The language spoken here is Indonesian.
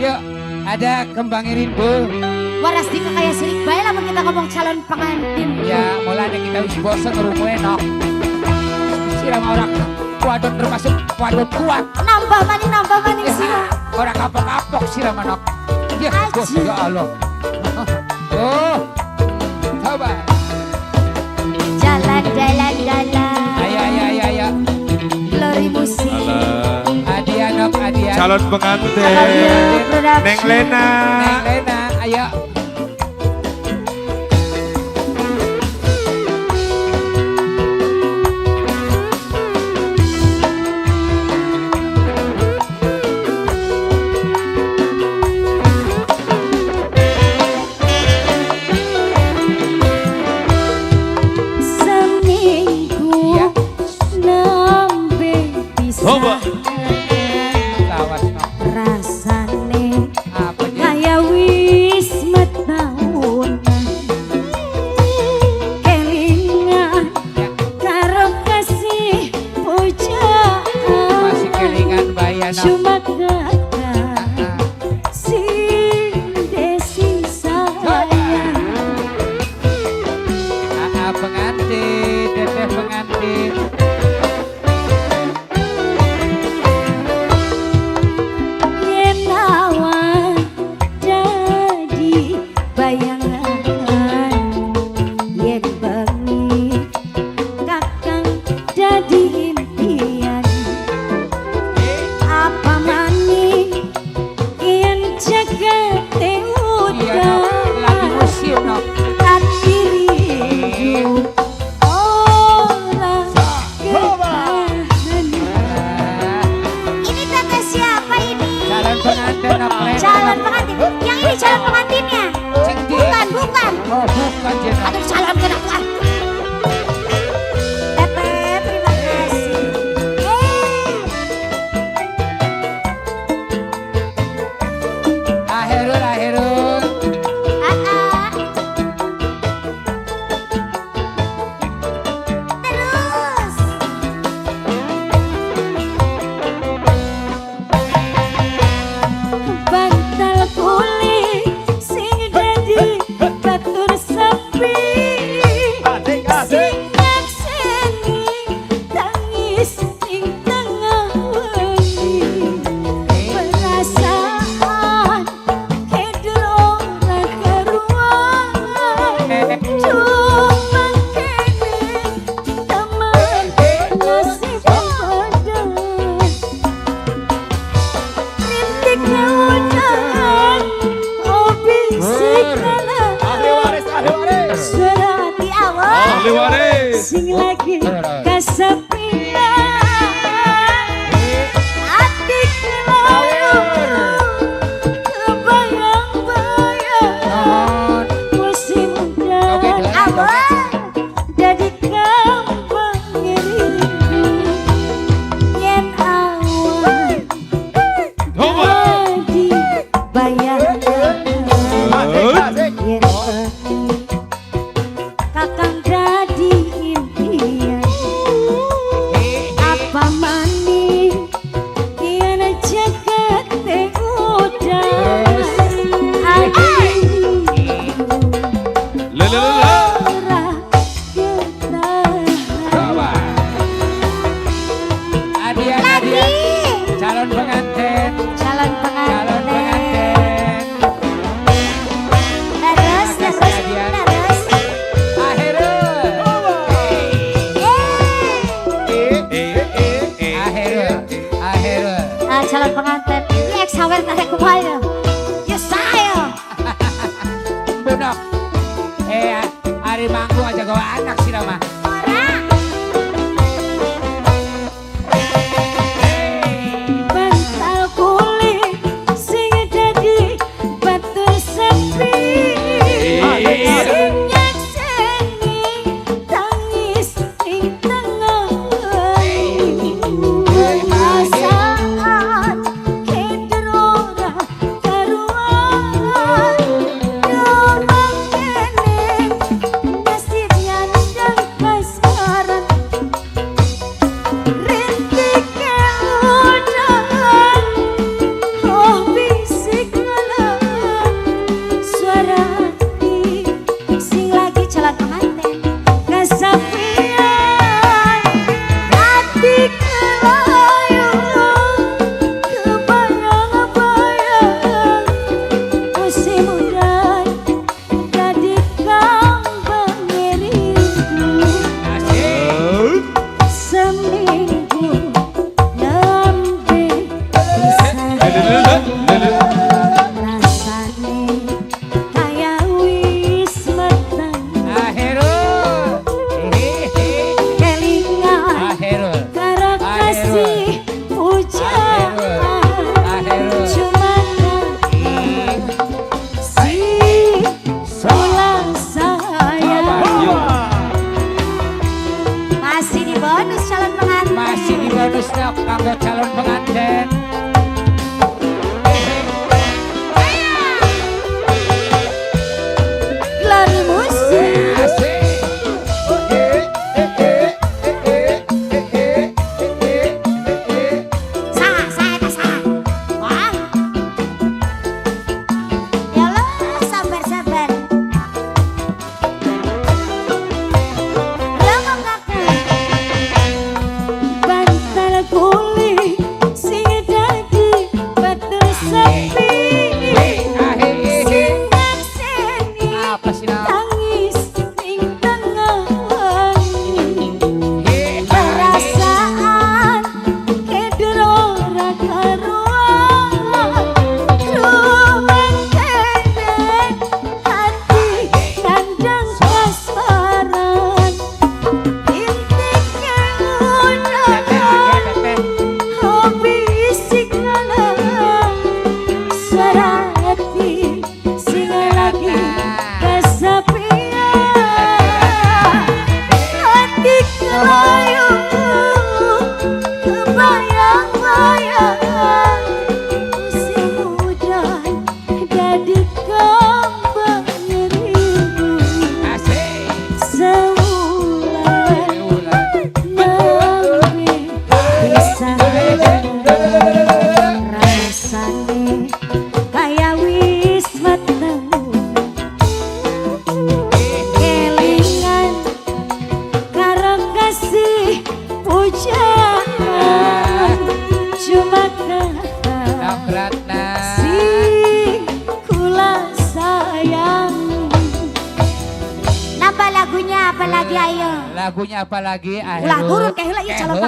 Yuk, ada kembang rindu. Waras di kaya sirik bae lamun kita ngomong calon pengantin. Ya, mulanya kita wis bosen ngerumah enok. Siram orang wadon termasuk wadon kuat. Nambah maning sira. Orang kapok-kapok siram enok. Ya, bos, ya Allah. Oh, coba. Jalan. Ayo. Lori musik. Adianok. Calon pengantin Neng Lena. Ayo. Seminggu Ya. nembe bisa Coba. Lawas nok. rasane Apa dia? kaya wis metahunan kelingan karo kasih pujaan Masih kelingan bayan nok. cuma kata si desi sayang Pengantin, teteh pengantin. yen awan jadi bayangan yen bengi kakang jadi impian apa maning yen jagat Iya nok, lagi udah musim nok. hati rindu orang ketahanan. Ini teteh siapa ini? Calon pengantin nok. Calon pengantin. Yang ini calon pengantinnya? Bukan. Oh, bukan jenok. Aduh, calon kenapa? Teteh, terima kasih. Akhirul. Terus. Bantal kulit sing dadi batur sepi. Sing nyakseni tangis ing tengah wengi. Perasaan hidur ora karuan. Cuma kene teman nasib padan. Rintik keundangan obi sikala. Suara hati awal Ahli waris. sing lagi kesepian. Hati kelayang kebayang-bayang musim dan awal jadi kembang rindu yen awal Coba. jadi bayangan yen bengi kakang dadi impian apa maning yen jagat udah Lelelele. ora ketahan. Coba. Adian. Calon pengantin. Calon Calon pengantin. pengantin. Terus. Akhirul. Akhirul. Calon pengantin. Ini ex sawer tarik kumaha. Ya saya. Bunok. Hari manggung aja gawa anak sih nama. Bantal kulit sing dadi batur sepi. Sing nyakseni tangis ing tengah wengi. Perasaan hidur ora karuan. Nyomong kene nasib nyandang Ratna. Si kula sayang. Nambah lagunya apa lagi ayo? Lagunya apa lagi? Ulah turun kayak heula ieu calon